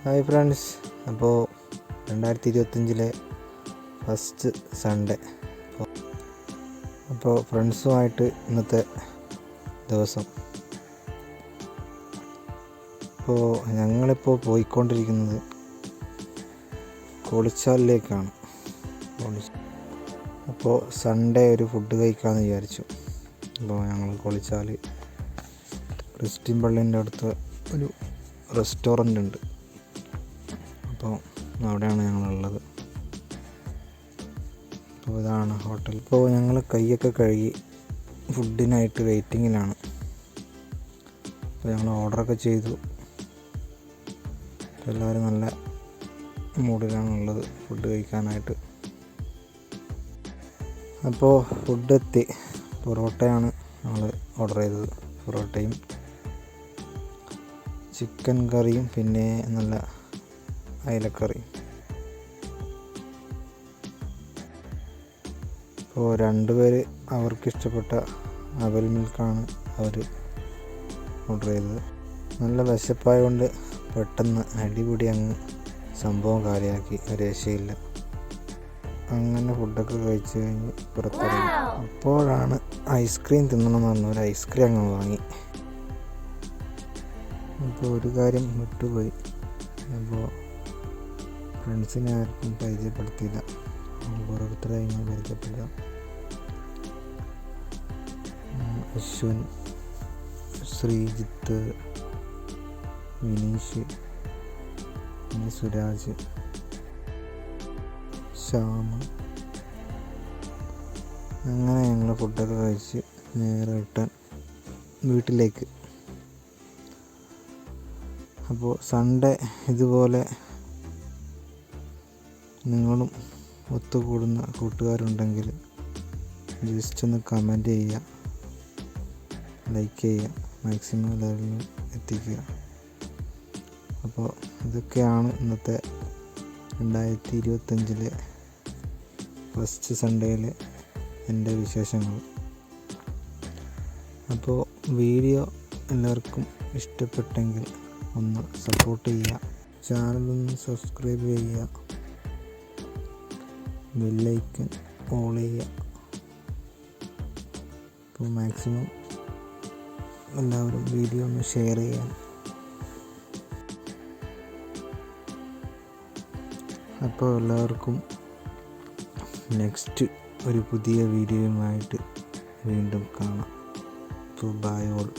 Hi friends, അപ്പോൾ 2025 first Sunday. അപ്പോൾ ഫ്രണ്ട്സുമായിട്ട് ഇന്നത്തെ ദിവസം. അപ്പോൾ ഞങ്ങളിപ്പോൾ പോയിക്കൊണ്ടിരിക്കുന്നത് കോളിച്ചാലിലേക്കാണ്. അപ്പോൾ സൺഡേ ഒരു ഫുഡ് കഴിക്കാമെന്ന് വിചാരിച്ചു. അപ്പോൾ ഞങ്ങൾ കോളിച്ചാൽ ക്രിസ്ത്യൻ പള്ളീൻ്റെ അടുത്ത് ഒരു റെസ്റ്റോറൻ്റ് ഉണ്ട്. അപ്പോൾ അവിടെയാണ് ഞങ്ങളുള്ളത്. അപ്പോൾ ഇതാണ് ഹോട്ടൽ. ഇപ്പോൾ ഞങ്ങൾ കൈയൊക്കെ കഴുകി ഫുഡിനായിട്ട് വെയിറ്റിങ്ങിലാണ്. അപ്പോൾ ഞങ്ങൾ ഓർഡറൊക്കെ ചെയ്തു. എല്ലാവരും നല്ല മൂഡിലാണുള്ളത് ഫുഡ് കഴിക്കാനായിട്ട്. അപ്പോൾ ഫുഡ് എത്തി. പൊറോട്ടയാണ് ഞങ്ങൾ ഓർഡർ ചെയ്തത്. പൊറോട്ടയും ചിക്കൻ കറിയും പിന്നെ നല്ല അയലക്കറി. ഇപ്പോൾ രണ്ടുപേര് അവർക്കിഷ്ടപ്പെട്ട അവൽ മിൽക്കാണ് അവർ ഓർഡർ ചെയ്തത്. നല്ല വിശപ്പായതുകൊണ്ട് പെട്ടെന്ന് അടിപിടി അങ്ങ് സംഭവം കാര്യമാക്കി, ഒരു രക്ഷയില്ല. അങ്ങനെ ഫുഡൊക്കെ കഴിച്ച് കഴിഞ്ഞ് പുറത്തിറങ്ങി. അപ്പോഴാണ് ഐസ്ക്രീം തിന്നണമെന്ന് പറഞ്ഞു. ഒരു ഐസ്ക്രീം അങ്ങ് വാങ്ങി. അപ്പോൾ ഒരു കാര്യം വിട്ടുപോയി. അപ്പോൾ ഫ്രണ്ട്സിനെ ആർക്കും പരിചയപ്പെടുത്തിയില്ല. ഓരോരുത്തരായി ഇങ്ങനെ പരിചയപ്പെടുക. അശ്വിൻ, ശ്രീജിത്ത്, വിനീഷ്, പിന്നെ സുരാജ്, ശ്യാം. അങ്ങനെ ഞങ്ങൾ ഫുഡൊക്കെ കഴിച്ച് നേരെ റിട്ടേൺ വീട്ടിലേക്ക്. അപ്പോൾ സൺഡേ ഇതുപോലെ നിങ്ങളും ഒത്തുകൂടുന്ന കൂട്ടുകാരുണ്ടെങ്കിൽ ജസ്റ്റ് ഒന്ന് കമൻറ്റ് ചെയ്യുക, ലൈക്ക് ചെയ്യുക, മാക്സിമം എല്ലാവരിലും എത്തിക്കുക. അപ്പോൾ ഇതൊക്കെയാണ് ഇന്നത്തെ 2025 ഫസ്റ്റ് സൺഡേയിലെ എൻ്റെ വിശേഷങ്ങൾ. അപ്പോൾ വീഡിയോ എല്ലാവർക്കും ഇഷ്ടപ്പെട്ടെങ്കിൽ ഒന്ന് സപ്പോർട്ട് ചെയ്യുക, ചാനലൊന്ന് സബ്സ്ക്രൈബ് ചെയ്യുക, ബെല്ലൈക്കൺ ഓൾ ചെയ്യുക. അപ്പോൾ മാക്സിമം എല്ലാവരും വീഡിയോ ഒന്ന് ഷെയർ ചെയ്യാൻ. അപ്പോൾ എല്ലാവർക്കും നെക്സ്റ്റ് ഒരു പുതിയ വീഡിയോയുമായിട്ട് വീണ്ടും കാണാം. അപ്പോൾ ബൈ ഓൾ.